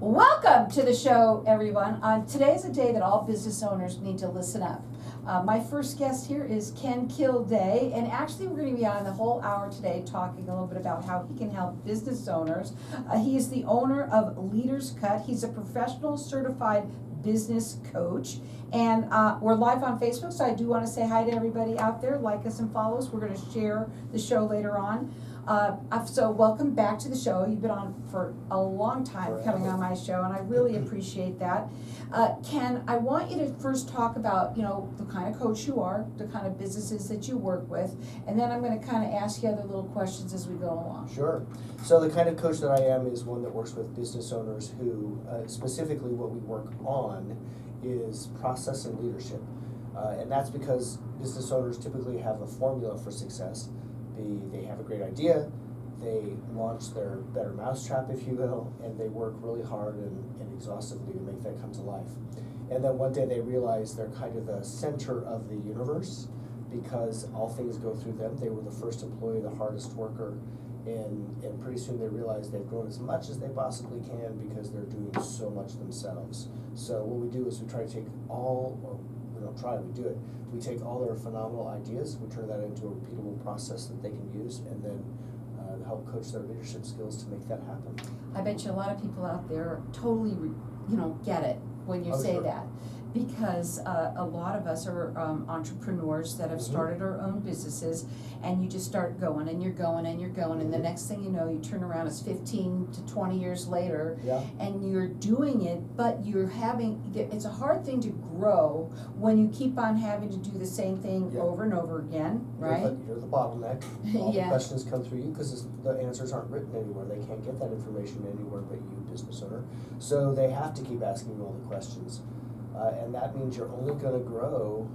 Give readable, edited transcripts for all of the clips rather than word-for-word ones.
Welcome to the show, everyone. Today is a day that all business owners need to listen up. My first guest here is Kilday, and actually we're going to be on the whole hour today talking a little bit about how he can help business owners. He is the owner of Leaders Cut. He's a professional certified business coach, and we're live on Facebook, so I do want to say hi to everybody out there. Like us and follow us. We're going to share the show later on. So welcome back to the show. You've been on for a long time coming on my show, and I really appreciate that. Ken, I want you to first talk about, the kind of coach you are, the kind of businesses that you work with, and then I'm going to kind of ask you other little questions as we go along. Sure. So the kind of coach that I am is one that works with business owners who, specifically what we work on is process and leadership. And that's because business owners typically have a formula for success. They have a great idea, they launch their better mousetrap, if you will, and they work really hard and exhaustively to make that come to life. And then one day they realize they're kind of the center of the universe because all things go through them. They were the first employee, the hardest worker, and pretty soon they realize they've grown as much as they possibly can because they're doing so much themselves. So what we do is we try to take we do it. We take all their phenomenal ideas, we turn that into a repeatable process that they can use, and then help coach their leadership skills to make that happen. I bet you a lot of people out there totally, get it when you say sure. that. Because a lot of us are entrepreneurs that have started our own businesses, and you just start going and you're going and you're going, and the next thing you know, you turn around, it's 15 to 20 years later, and you're doing it, but it's a hard thing to grow when you keep on having to do the same thing over and over again, right? You're the bottleneck. All the questions come through you because the answers aren't written anywhere. They can't get that information anywhere but you, business owner. So they have to keep asking you all the questions. And that means you're only going to grow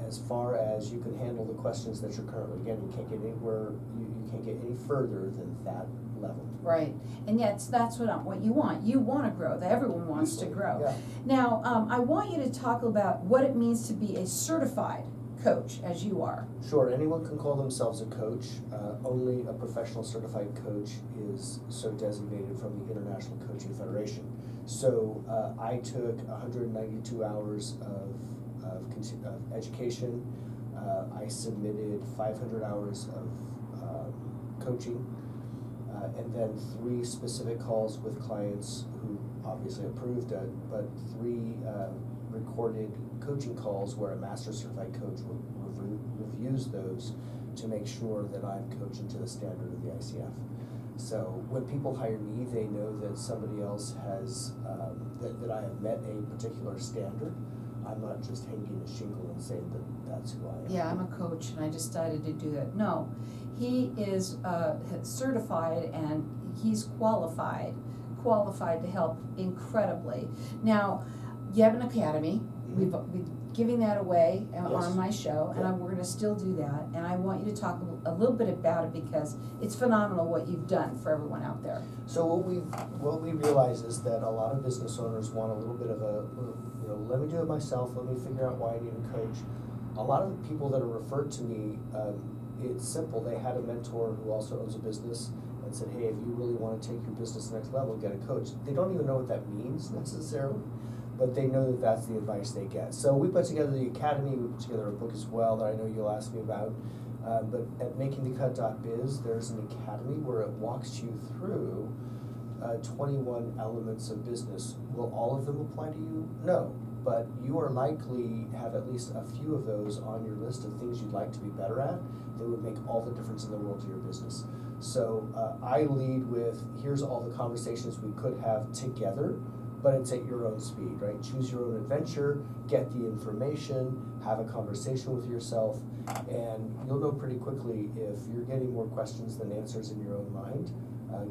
as far as you can handle the questions that you're currently getting. You can't get anywhere. You can't get any further than that level. Right, and yet that's what you want. You want to grow. Everyone wants to grow. Yeah. Now, I want you to talk about what it means to be a certified coach, as you are. Sure, anyone can call themselves a coach. Only a professional certified coach is so designated from the International Coaching Federation. So I took 192 hours of education. I submitted 500 hours of coaching, and then 3 specific calls with clients who obviously approved it, but 3 recorded coaching calls where a master certified coach reviews those to make sure that I'm coaching to the standard of the ICF. So when people hire me, they know that somebody else has, that I have met a particular standard. I'm not just hanging a shingle and saying that that's who I am. Yeah, I'm a coach and I decided to do that. No, he is certified and he's qualified to help incredibly. Now, you have an academy. We've giving that away on my show, and we're going to still do that. And I want you to talk a little bit about it because it's phenomenal what you've done for everyone out there. So what we realize is that a lot of business owners want a little bit of let me do it myself. Let me figure out why I need a coach. A lot of the people that are referred to me, it's simple. They had a mentor who also owns a business and said, hey, if you really want to take your business to the next level, get a coach. They don't even know what that means necessarily, but they know that that's the advice they get. So we put together the academy, we put together a book as well that I know you'll ask me about. But at makingthecut.biz, there's an academy where it walks you through 21 elements of business. Will all of them apply to you? No, but you are likely have at least a few of those on your list of things you'd like to be better at that would make all the difference in the world to your business. So I lead with, here's all the conversations we could have together, but it's at your own speed, right? Choose your own adventure, get the information, have a conversation with yourself, and you'll know pretty quickly if you're getting more questions than answers in your own mind.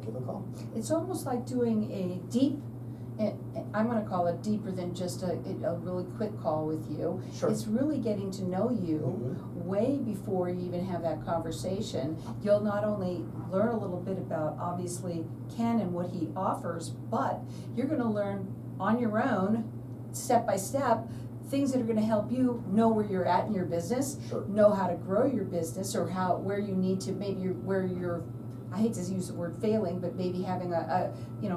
Give a call. It's almost like doing a deep, I'm going to call it deeper than just a really quick call with you. Sure. It's really getting to know you way before you even have that conversation. You'll not only learn a little bit about, obviously, Ken and what he offers, but you're going to learn on your own, step by step, things that are going to help you know where you're at in your business, know how to grow your business, or where you need to, maybe where you're I hate to use the word failing, but maybe having a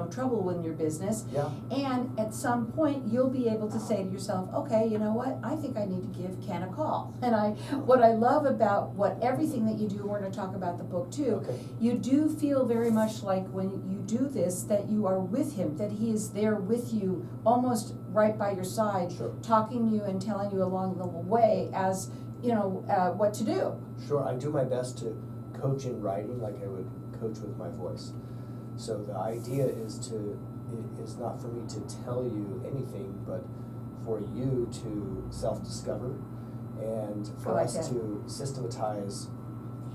trouble in your business. Yeah. And at some point, you'll be able to say to yourself, okay, you know what, I think I need to give Ken a call. And what I love about everything that you do, we're gonna talk about the book too, Okay. you do feel very much like when you do this, that you are with him, that he is there with you, almost right by your side, Sure. talking to you and telling you along the way as, what to do. Sure, I do my best to coach in writing like I would coach with my voice. So the idea is not for me to tell you anything, but for you to self-discover and for like us that. to systematize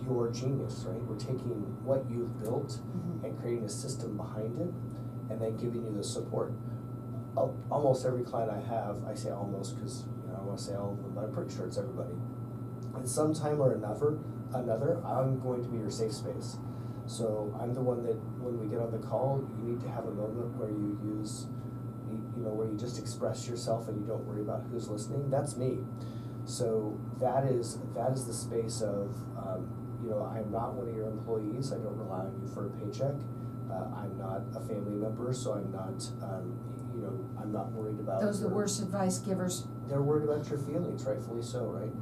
your genius, right? We're taking what you've built Mhm. and creating a system behind it and then giving you the support. Almost every client I have, I say almost because I want to say all of them, but I'm pretty sure it's everybody. At some time or another, I'm going to be your safe space. So I'm the one that when we get on the call, you need to have a moment where you use, where you just express yourself and you don't worry about who's listening. That's me. So that is the space of, I'm not one of your employees. I don't rely on you for a paycheck. I'm not a family member, so I'm not, I'm not worried about. Those are the worst advice givers. They're worried about your feelings, rightfully so, right?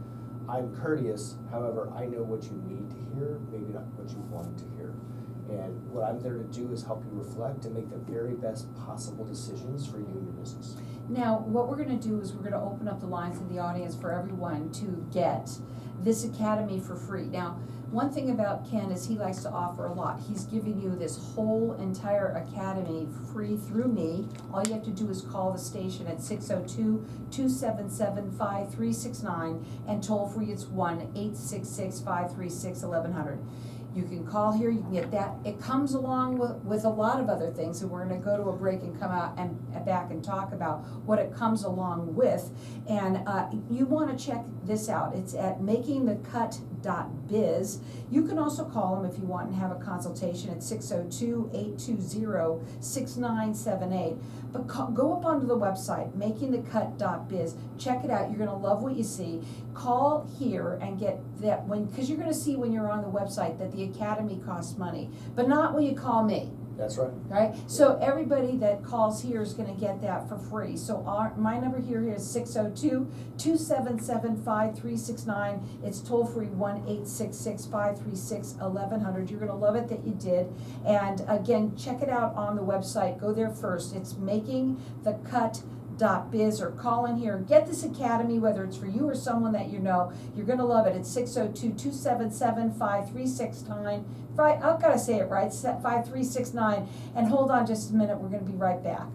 I'm courteous, however, I know what you need to hear, maybe not what you want to hear. And what I'm there to do is help you reflect and make the very best possible decisions for you and your business. Now, what we're gonna do is we're gonna open up the lines in the audience for everyone to get this academy for free. Now, one thing about Ken is he likes to offer a lot. He's giving you this whole entire academy free through me. All you have to do is call the station at 602-277-5369 and toll free it's 1-866-536-1100. You can call here, you can get that. It comes along with a lot of other things, and we're gonna go to a break and come out and back and talk about what it comes along with. And you wanna check this out. It's at makingthecut.biz. You can also call them if you want and have a consultation at 602-820-6978. But go up onto the website, makingthecut.biz. Check it out. You're gonna love what you see. Call here and get that because you're gonna see when you're on the website that the academy costs money, but not when you call me. That's right. Right? So everybody that calls here is gonna get that for free. So my number here is 602-277-5369. It's toll free 1-866-536-1100. You're gonna love it that you did. And again, check it out on the website. Go there first. It's makingthecut.biz, or call in here and get this academy, whether it's for you or someone that you know. You're gonna love it. It's 602-277-5369. I've gotta say it right, 5369. And hold on just a minute, we're gonna be right back.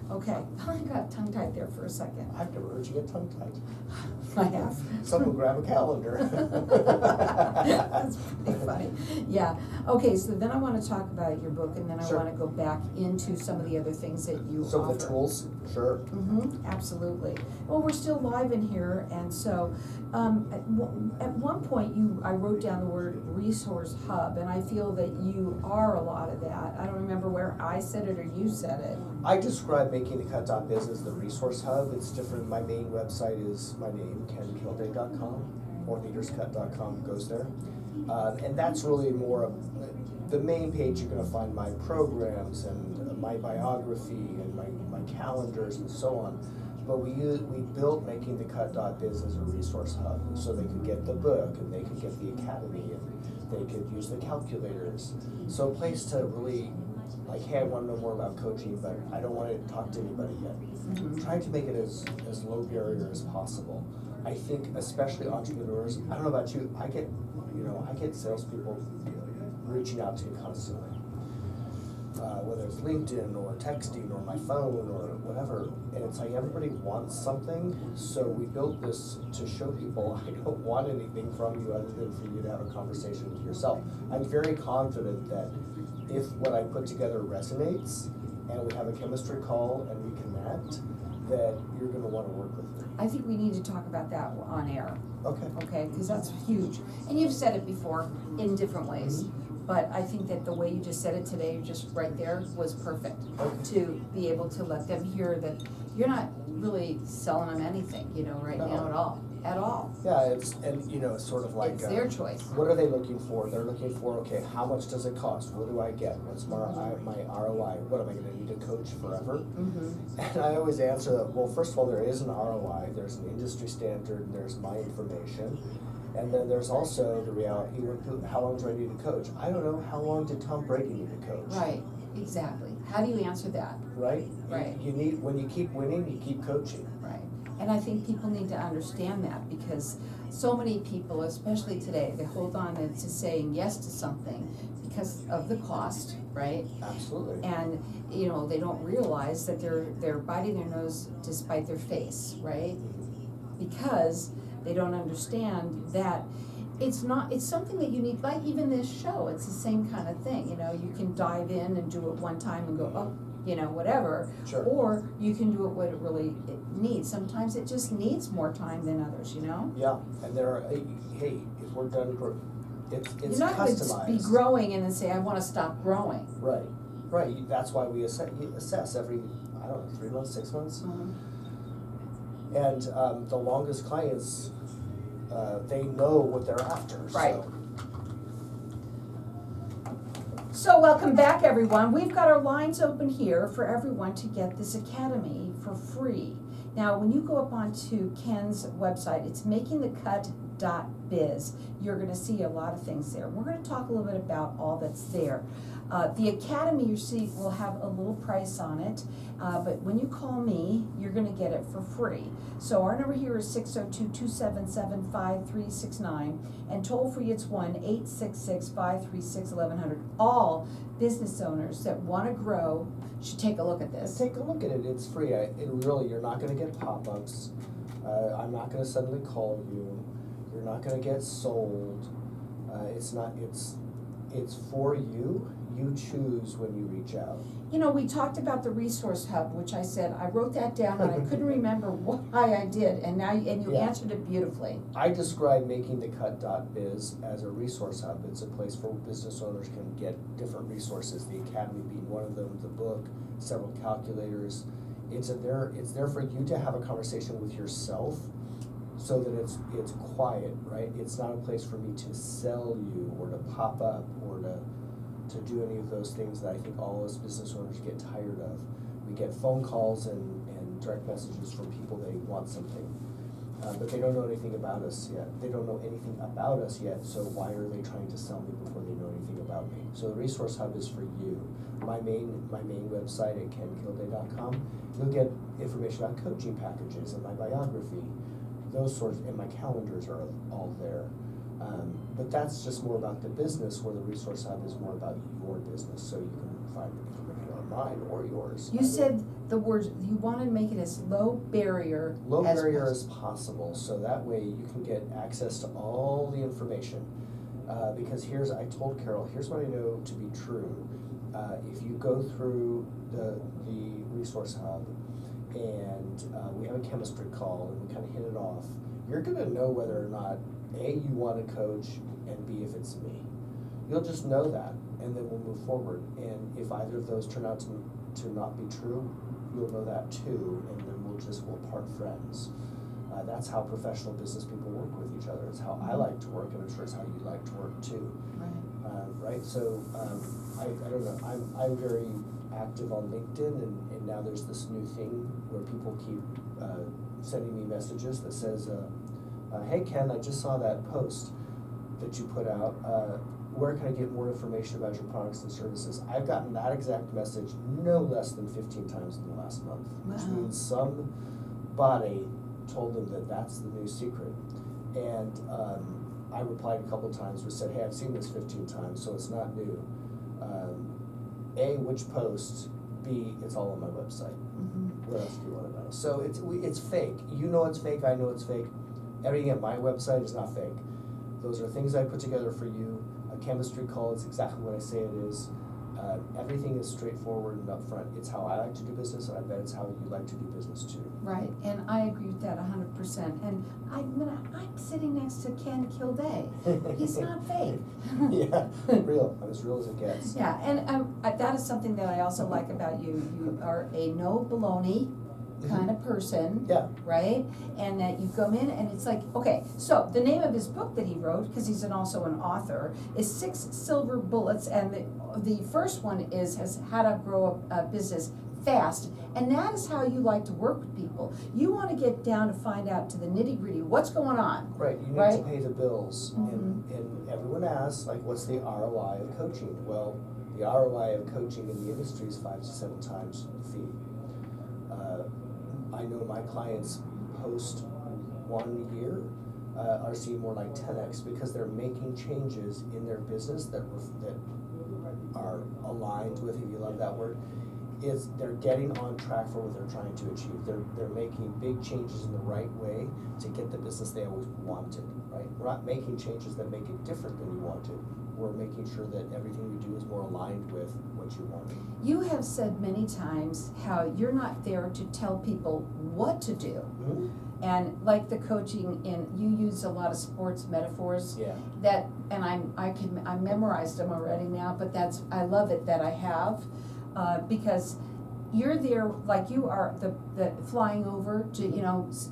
Okay, I got tongue-tied there for a second. I've never heard you get tongue-tied. I have. Someone grab a calendar. That's pretty funny. Yeah. Okay, so then I want to talk about your book, and then I Sure. want to go back into some of the other things that you Some offer. of the tools, sure. Absolutely. Well, we're still live in here, and so at one point I wrote down the word resource hub, and I feel that you are a lot of that. I don't remember where I said it or you said it. I describe makingthecut.biz as the resource hub. It's different. My main website is my name, KilDay.com, or leaderscut.com goes there. And that's really more of the main page. You're going to find my programs and my biography and my calendars and so on. But we built makingthecut.biz as a resource hub, so they could get the book and they could get the academy and they could use the calculators. So a place to really, like, hey, I want to know more about coaching, but I don't want to talk to anybody yet. Trying to make it as low barrier as possible. I think especially entrepreneurs, I don't know about you, I get salespeople reaching out to me constantly. Whether it's LinkedIn or texting or my phone or whatever, and it's like everybody wants something, so we built this to show people I don't want anything from you other than for you to have a conversation with yourself. I'm very confident that if what I put together resonates and we have a chemistry call and we connect, that you're going to want to work with me. I think we need to talk about that on air. Okay. Okay, because that's huge. And you've said it before in different ways. But I think that the way you just said it today, just right there, was perfect. To be able to let them hear that you're not really selling them anything, right now at all. at all. Yeah, it's sort of like It's their choice. what are they looking for? They're looking for, okay, how much does it cost? What do I get? What's my ROI? What am I going to need to coach forever? Mm-hmm. And I always answer that. Well, first of all, there is an ROI. There's an industry standard. And there's my information. And then there's also the reality, how long do I need to coach? I don't know, how long did Tom Brady need to coach? Right, exactly. How do you answer that? Right? Right. You need, when you keep winning, you keep coaching. Right. And I think people need to understand that, because so many people, especially today, they hold on to saying yes to something because of the cost, right? Absolutely. And, they don't realize that they're biting their nose to spite their face, right? Because they don't understand that it's something that you need, like even this show, it's the same kind of thing, you can dive in and do it one time and go, oh, whatever. Sure. Or you can do it what it needs. Sometimes it just needs more time than others, Yeah, and there are, hey, if we're done, it's You're not going to customized. be growing and then say, I want to stop growing. Right, that's why we assess every, 3 months, 6 months. Mm-hmm. And the longest clients, they know what they're after, Right. so. So welcome back, everyone. We've got our lines open here for everyone to get this academy for free. Now, when you go up onto Ken's website, it's makingthecut.biz. You're going to see a lot of things there. We're going to talk a little bit about all that's there. The academy, you see, will have a little price on it, but when you call me, you're going to get it for free. So our number here is 602-277-5369, and toll free it's 1-866-536-1100. All business owners that want to grow should take a look at this. Take a look at it, it's free. You're not gonna get pop-ups. I'm not gonna suddenly call you. You're not gonna get sold. It's for you. You choose when you reach out. We talked about the resource hub, which I said, I wrote that down and I couldn't remember why I did, and you Yeah. answered it beautifully. I describe makingthecut.biz as a resource hub. It's a place where business owners can get different resources, the academy being one of them, the book, several calculators. It's there for you to have a conversation with yourself so that it's quiet, right? It's not a place for me to sell you or to pop up or to do any of those things that I think all us business owners get tired of. We get phone calls and direct messages from people they want something, but they don't know anything about us yet. They don't know anything about us yet, so why are they trying to sell me before they know anything about me? So the Resource Hub is for you. My main website at KilDay.com, you'll get information about coaching packages and my biography. Those sorts, and my calendars are all there. But that's just more about the business, where the Resource Hub is more about your business, so you can find information on mine or yours. You said the words, you want to make it as low barrier As possible, so that way you can get access to all the information. Because I told Carol, here's what I know to be true. If you go through the Resource Hub and we have a chemistry call and we kind of hit it off, you're going to know whether or not A, you want to coach, and B, if it's me. You'll just know that, and then we'll move forward. And if either of those turn out to not be true, you'll know that too, and then we'll part friends. That's how professional business people work with each other. It's how I like to work, and I'm sure it's how you like to work too. Right? So I don't know. I'm very active on LinkedIn, and now there's this new thing where people keep sending me messages that says, hey Ken, I just saw that post that you put out. Where can I get more information about your products and services? I've gotten that exact message no less than 15 times in the last month, which means somebody told them that that's the new secret. And I replied a couple times which said, hey, I've seen this 15 times, so it's not new. A, which post? B, it's all on my website. Mm-hmm. What else do you want to know? So it's fake. You know it's fake, I know it's fake. Everything at my website is not fake. Those are things I put together for you. A chemistry call is exactly what I say it is. Everything is straightforward and upfront. It's how I like to do business, and I bet it's how you like to do business too. Right, and I agree with that 100%. And I'm sitting next to Ken Kilday. He's not fake. Yeah, real. I'm as real as it gets. Yeah, and that is something that I also like about you. You are a no baloney kind of person. Yeah. Right? And that you come in and it's like, okay, so the name of his book that he wrote, because he's also an author, is 6 Silver Bullets, and the first one is How to Grow a Business Fast. And that is how you like to work with people. You want to get down to find out to the nitty gritty, what's going on. Right, you need Right? to pay the bills, and Mhm. everyone asks, like, what's the ROI of coaching? Well, the ROI of coaching in the industry is 5 to 7 times the fee. I know my clients post 1 year are seeing more like 10x because they're making changes in their business that are aligned with, if you love that word, is they're getting on track for what they're trying to achieve. They're making big changes in the right way to get the business they always wanted, right? We're not making changes that make it different than you wanted. We're making sure that everything we do is more aligned with what you want. You have said many times how you're not there to tell people what to do. Mm-hmm. And like the coaching, you use a lot of sports metaphors. Yeah. That, and I memorized them already now, but I love it that I have, because you're there, like you are the flying over to,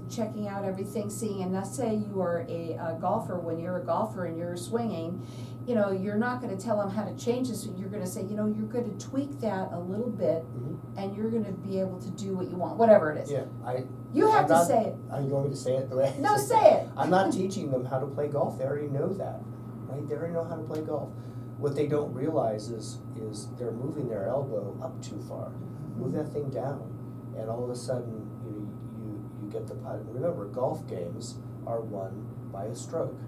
checking out everything, seeing, and let's say you are a golfer. When you're a golfer and you're swinging, you're not gonna tell them how to change this, you're gonna say, you're gonna tweak that a little bit, Mm-hmm. and you're gonna be able to do what you want, whatever it is. Yeah, You have I'm to not- say it. Are you going to say it the way? No, say it. I'm not teaching them how to play golf. They already know that, right? They already know how to play golf. What they don't realize is they're moving their elbow up too far. Move that thing down, and all of a sudden you get the putt. And remember, golf games are won by a stroke.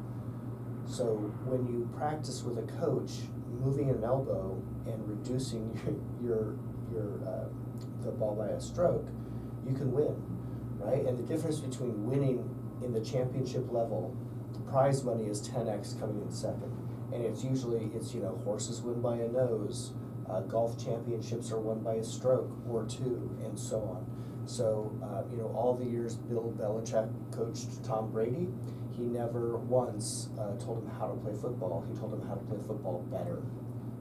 So when you practice with a coach, moving an elbow and reducing the ball by a stroke, you can win, right? And the difference between winning in the championship level, the prize money is 10x coming in second, and it's usually horses win by a nose, golf championships are won by a stroke or 2, and so on. So all the years Bill Belichick coached Tom Brady, he never once told him how to play football. He told him how to play football better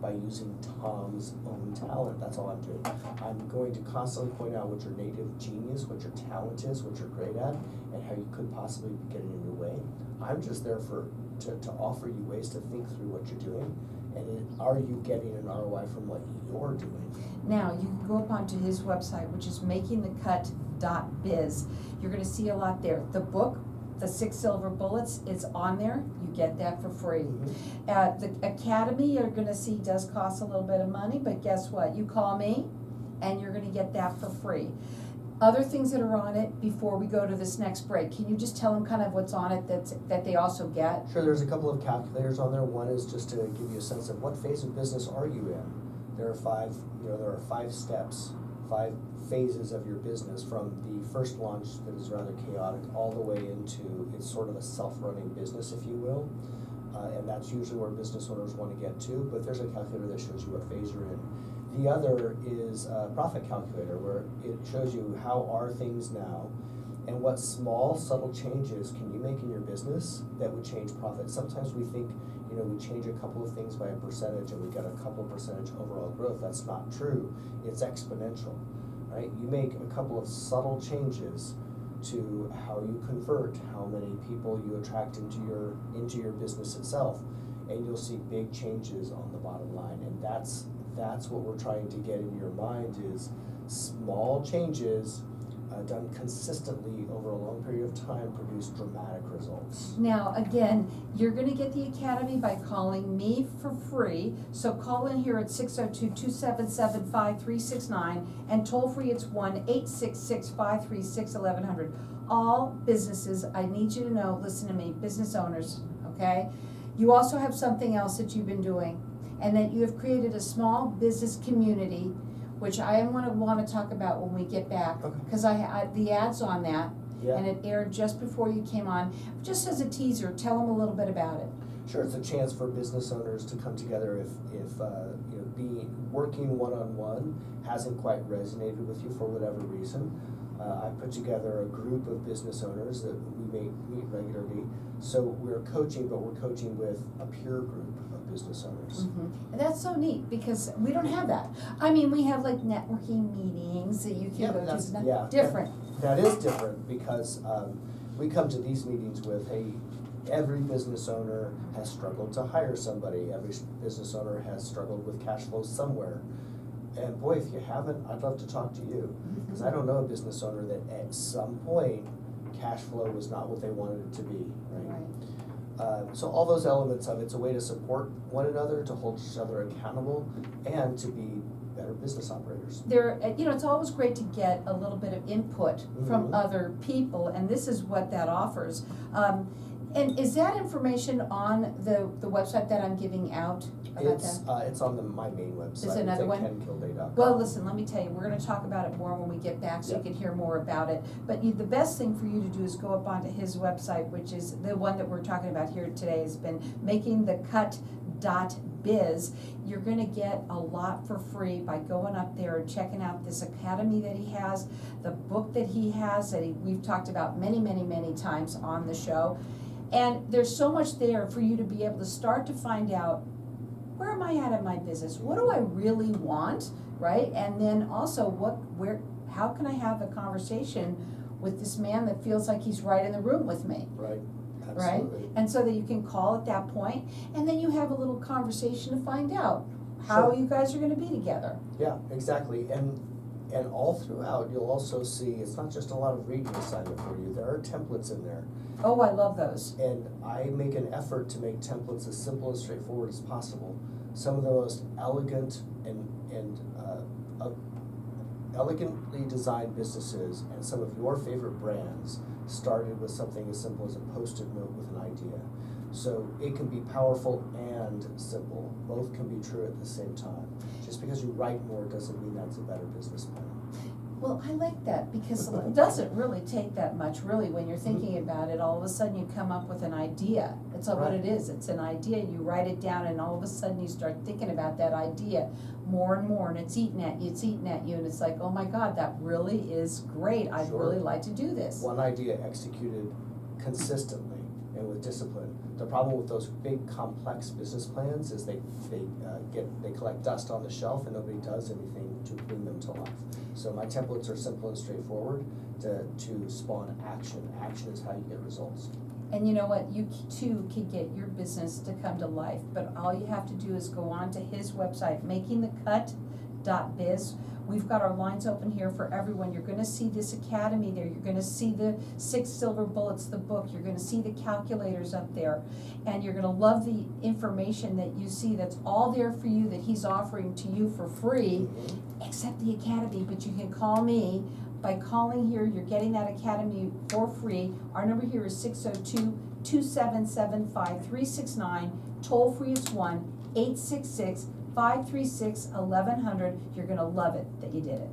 by using Tom's own talent. That's all I'm doing. I'm going to constantly point out what your native genius, what your talent is, what you're great at, and how you could possibly be getting in your way. I'm just there to offer you ways to think through what you're doing, and are you getting an ROI from what you're doing? Now, you can go up onto his website, which is makingthecut.biz. You're gonna see a lot there. The book, The 6 Silver Bullets, is on there. You get that for free. Mm-hmm. The Academy, you're gonna see, does cost a little bit of money, but guess what? You call me, and you're gonna get that for free. Other things that are on it before we go to this next break, can you just tell them kind of what's on it that they also get? Sure, there's a couple of calculators on there. One is just to give you a sense of what phase of business are you in. There are 5 steps, 5 phases of your business, from the first launch that is rather chaotic all the way into it's sort of a self-running business, if you will. And that's usually where business owners want to get to, but there's a calculator that shows you what phase you're in. The other is a profit calculator, where it shows you how are things now and what small, subtle changes can you make in your business that would change profit. Sometimes we think, we change a couple of things by a percentage and we get a couple of percentage overall growth. That's not true. It's exponential, right? You make a couple of subtle changes to how you convert, how many people you attract into your business itself, and you'll see big changes on the bottom line. And that's what we're trying to get in your mind, is small changes done consistently over a long period of time produce dramatic results. Now, again, you're gonna get the Academy by calling me for free, so call in here at 602-277-5369, and toll free it's 1-866-536-1100. All businesses, I need you to know, listen to me, business owners, okay? You also have something else that you've been doing, and that you have created a small business community, which I am gonna wanna talk about when we get back. Okay. Cause I the ad's on that, Yeah. and it aired just before you came on. Just as a teaser, tell them a little bit about it. Sure, it's a chance for business owners to come together if working one-on-one hasn't quite resonated with you for whatever reason. I put together a group of business owners that we may meet regularly. So we're coaching, but we're coaching with a peer group of business owners. And that's so neat, because we don't have that. I mean, we have like networking meetings that you can go to, it's not different. That is different, because we come to these meetings with, hey, every business owner has struggled to hire somebody. Every business owner has struggled with cash flow somewhere. And boy, if you haven't, I'd love to talk to you, because I don't know a business owner that at some point cash flow was not what they wanted it to be, right? So all those elements of it's a way to support one another, to hold each other accountable, and to be better business operators. It's always great to get a little bit of input from other people, and this is what that offers. And is that information on the website that I'm giving out about that? It's on my main website. Is it another one? KILDAY.com. Well, listen, let me tell you, we're gonna talk about it more when we get back, so you can hear more about it. But the best thing for you to do is go up onto his website, which is the one that we're talking about here today, has been makingthecut.biz. You're gonna get a lot for free by going up there and checking out this academy that he has, the book that he has that we've talked about many, many, many times on the show. And there's so much there for you to be able to start to find out, where am I at in my business? What do I really want, right? And then also, how can I have a conversation with this man that feels like he's right in the room with me? Right, Right? absolutely. And so that you can call at that point, and then you have a little conversation to find out how you guys are gonna be together. Yeah, exactly. And all throughout, you'll also see, it's not just a lot of reading assignment for you, there are templates in there. Oh, I love those. And I make an effort to make templates as simple and straightforward as possible. Some of the most elegant and elegantly designed businesses and some of your favorite brands started with something as simple as a Post-it note with an idea. So it can be powerful and simple. Both can be true at the same time. Just because you write more doesn't mean that's a better business plan. Well, I like that, because it doesn't really take that much, really, when you're thinking about it. All of a sudden you come up with an idea. It's what it is. It's an idea. You write it down, and all of a sudden you start thinking about that idea more and more, and it's eating at you, and it's like, oh my God, that really is great. I'd really like to do this. One idea executed consistently and with discipline. The problem with those big complex business plans is they collect dust on the shelf and nobody does anything to bring them to life. So my templates are simple and straightforward to spawn action. Action is how you get results. And you know what, you too can get your business to come to life, but all you have to do is go on to his website, makingthecut.biz. We've got our lines open here for everyone. You're gonna see this academy there. You're gonna see the 6 silver bullets, the book. You're gonna see the calculators up there. And you're gonna love the information that you see that's all there for you, that he's offering to you for free, except the academy. But you can call me. By calling here, you're getting that academy for free. Our number here is 602-277-5369. Toll free is 1-866-536-1100. You're gonna love it that you did it.